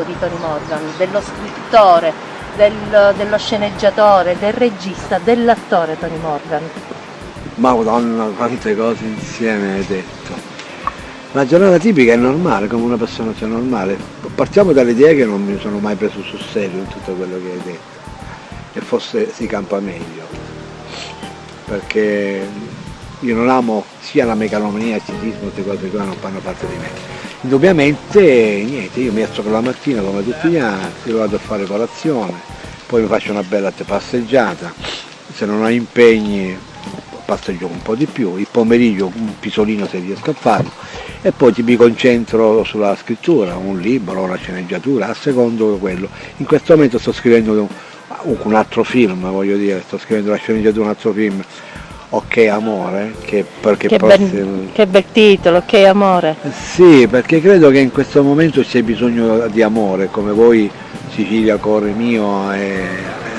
di Tony Morgan, dello scrittore, dello sceneggiatore, del regista, dell'attore Tony Morgan? Madonna, quante cose insieme hai detto. La giornata tipica è normale, come una persona sia normale. Partiamo dall'idea che non mi sono mai preso sul serio in tutto quello che hai detto, e forse si campa meglio, perché io non amo sia la megalomania, il cinismo, queste cose qua non fanno parte di me. Indubbiamente, niente, io mi alzo la mattina come tutti gli altri, vado a fare colazione, poi mi faccio una bella passeggiata, se non ho impegni passeggio un po' di più, il pomeriggio un pisolino se riesco a farlo, e poi mi concentro sulla scrittura, un libro, una sceneggiatura, a secondo quello. In questo momento sto scrivendo un altro film, voglio dire, sto scrivendo la sceneggiatura di un altro film, Ok Amore, che bel titolo, Ok Amore. Sì, perché credo che in questo momento c'è bisogno di amore, come voi Sicilia cuore mio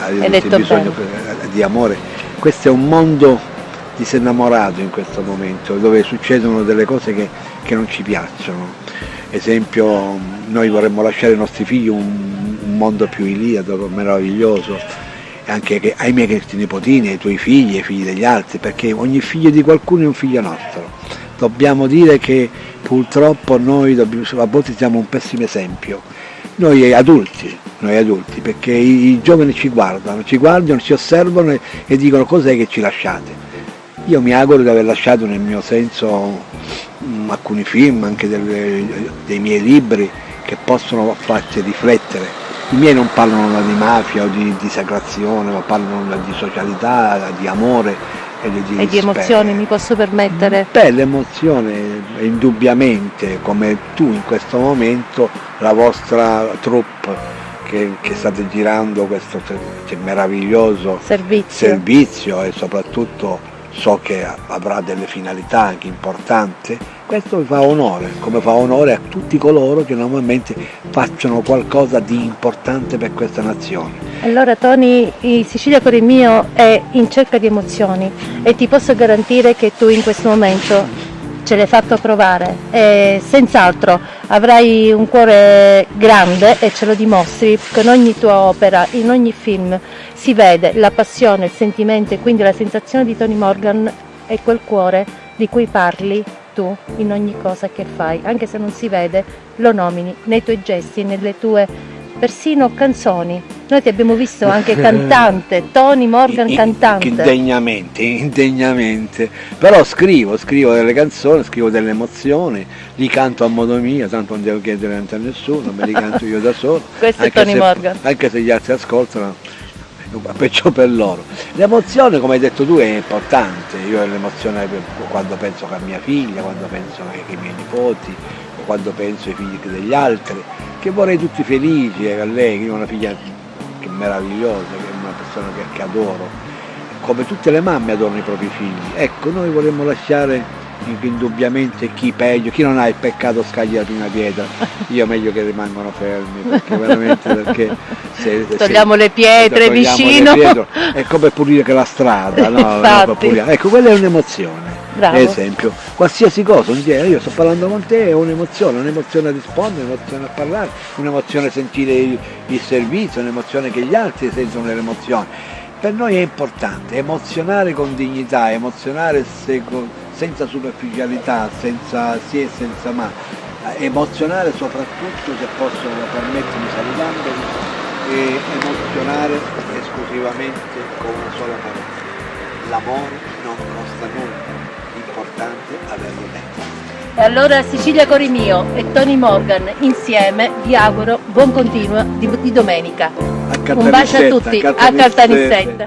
avete bisogno di amore. Questo è un mondo disinnamorato in questo momento, dove succedono delle cose che non ci piacciono. Esempio, noi vorremmo lasciare ai nostri figli un mondo più iliado, meraviglioso, anche ai miei nipotini, ai tuoi figli, ai figli degli altri, perché ogni figlio di qualcuno è un figlio nostro. Dobbiamo dire che purtroppo noi a volte siamo un pessimo esempio, noi adulti, perché i giovani ci guardano, ci osservano e dicono cos'è che ci lasciate. Io mi auguro di aver lasciato nel mio senso alcuni film, anche dei miei libri, che possono farci riflettere. I miei non parlano di mafia o di disacrazione, ma parlano di socialità, di amore e di emozioni, mi posso permettere? Beh, l'emozione indubbiamente, come tu in questo momento, la vostra troupe che state girando questo meraviglioso servizio e soprattutto so che avrà delle finalità anche importanti, questo mi fa onore, come fa onore a tutti coloro che normalmente facciano qualcosa di importante per questa nazione. Allora Tony, Sicilia cuore mio è in cerca di emozioni e ti posso garantire che tu in questo momento ce l'hai fatto provare e senz'altro avrai un cuore grande e ce lo dimostri, perché in ogni tua opera, in ogni film si vede la passione, il sentimento e quindi la sensazione di Tony Morgan è quel cuore di cui parli tu in ogni cosa che fai, anche se non si vede, lo nomini nei tuoi gesti, nelle tue persino canzoni. Noi ti abbiamo visto anche cantante, Tony Morgan cantante. Indegnamente, però scrivo delle canzoni, scrivo delle emozioni, li canto a modo mio, tanto non devo chiedere niente a nessuno, me li canto io da solo. Questo è Tony Morgan. Anche se gli altri ascoltano, peggio per loro. L'emozione, come hai detto tu, è importante. Io ho l'emozione quando penso a mia figlia, quando penso ai miei nipoti, quando penso ai figli degli altri, che vorrei tutti felici, a lei, che è una figlia che è meravigliosa, che è una persona che adoro, come tutte le mamme adorano i propri figli. Ecco, noi vorremmo lasciare indubbiamente chi peggio, chi non ha il peccato scagli la prima pietra. Io meglio che rimangano fermi, perché veramente se togliamo le pietre vicino, è come pulire che la strada, no? Ecco, quella è un'emozione. Bravo. Ad esempio, qualsiasi cosa, io sto parlando con te, è un'emozione a rispondere, un'emozione a parlare, un'emozione a sentire il servizio, un'emozione che gli altri sentono l'emozione. Per noi è importante emozionare con dignità, emozionare senza superficialità, senza sì e senza ma, emozionare soprattutto, se posso permettermi salutandovi, e emozionare esclusivamente con una sola parola: l'amore non costa nulla, l'importante è averlo dentro. E allora Sicilia cuore mio e Tony Morgan insieme vi auguro buon continuo di domenica. Un bacio a tutti, a Caltanissetta.